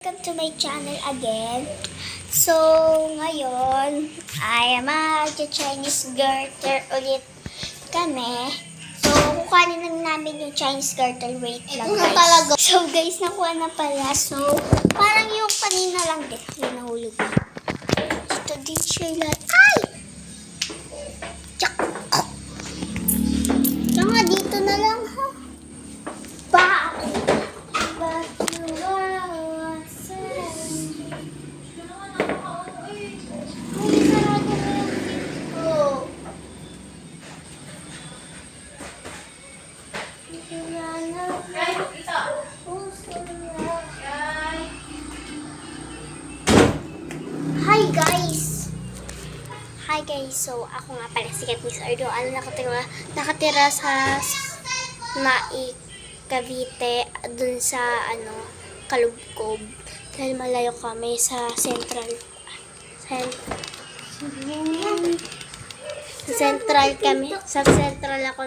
Welcome to my channel again. So, ngayon ay mag-Chinese garter ulit kami. So, kukuhanin lang namin yung Chinese garter. Wait lang guys. So guys, nakuha na pala. So, parang yung kanina lang din. Yung nahulog na. Ito din siya lahat. Ay! Tsak! Tsaka dito na lang ha. Ba! But you are Hi guys, so ako nga pala si Kat Miss Ardo. Nakatira sa Naik, Cavite, dun sa Kalubkob. Dahil malayo kami sa Central kami. Sa Central ako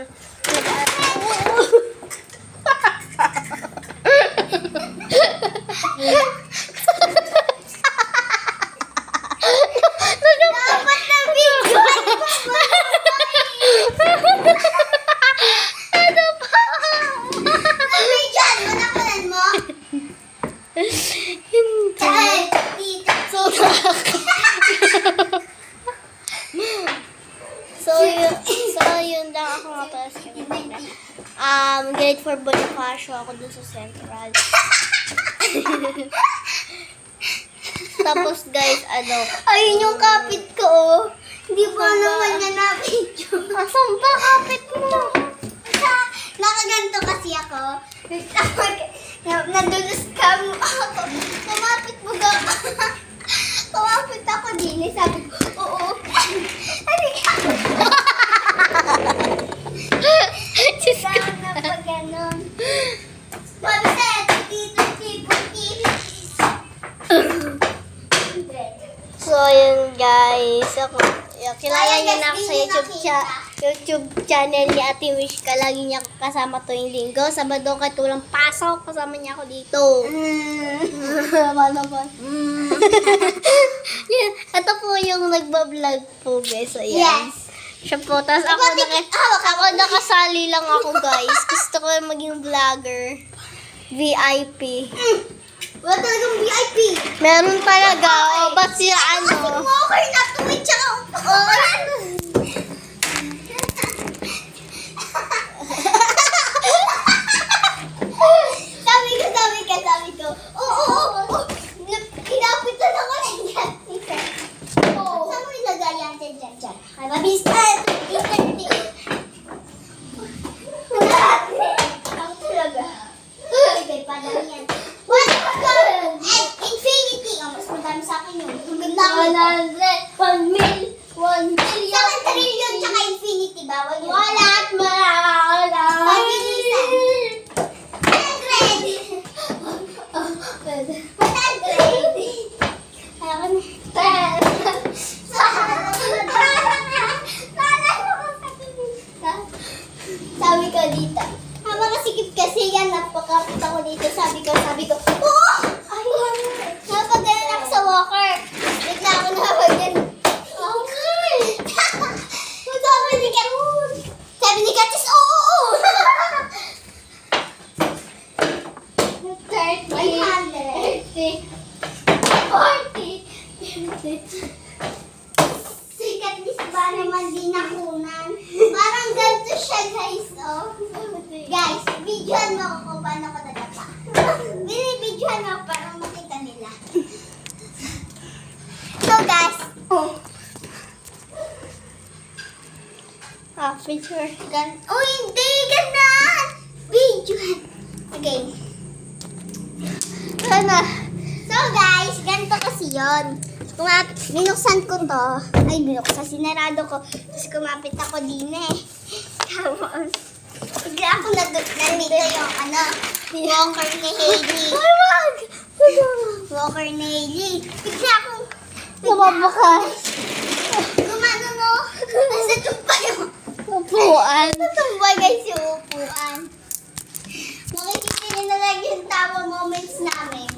So, yun lang ako nga pala sa kanila. Grade 4 Bonifacio ako dun sa Central. Tapos guys, ayun yung kapit ko, oh. Hindi pa naman niya na-video. Asan ba kapit mo? Nakaganto kasi ako. Nadulos ka mo ako. Kumapit mo ga. Kumapit ako din. Sabi ko, oo. Sana pa ganon. So, yun guys. Kilala niya na ako sa YouTube channel ni Ate Wish ka. Lagi niya kasama tuwing linggo. Sabado kahit walang pasok, kasama niya ako dito. Ito po yung nagbablog po guys. So, yan. Yes. Siya po. Tapos ako nakasali lang ako guys. Gusto ko maging vlogger. VIP. Wala talagang VIP. Meron talaga. O, ba't siya Kasi walker na tuwid tsaka upuan. Sabi ko. Oo. Kinapitan ako na yan. Saan mo ilagay yan? Diyan. Ay, mabilis na. Ang talaga. Ibigay pa lang yan. Infinity. Mas madami sa akin yun. 1 million. Saka trillion tsaka infinity. Bawal yun. Wala at wala. Pabilisan. 100. Sabi ko dito. Makasikip kasi yan. Napakapit ako dito. Sabi ko. Oo! Ayun. Napagalan ako sa walker. Bigla ako napagalan. Okay. Sabi ni Katis, oo! 30. 40. Si Katis ba naman di nakunan? Parang ganito siya guys, oh. Guys, videoan mo ako kung paano ko nadapa. Binibidyoan mo ako para makita nila. So guys, picture. Oh, hindi! Ganon! Videoan. Okay. So guys, ganito kasi yun. Binuksan ko to. Sinarado ko. Tapos kumapit ako din eh. Tapos, bigla ako nandito yung walker ni Hailey. Walker ni Hailey. Bigla akong Nababakas. gumano no. Nasa tumpa yung Upuan. tumpa guys yung upuan. Makikita nyo na lang yung tawa moments namin.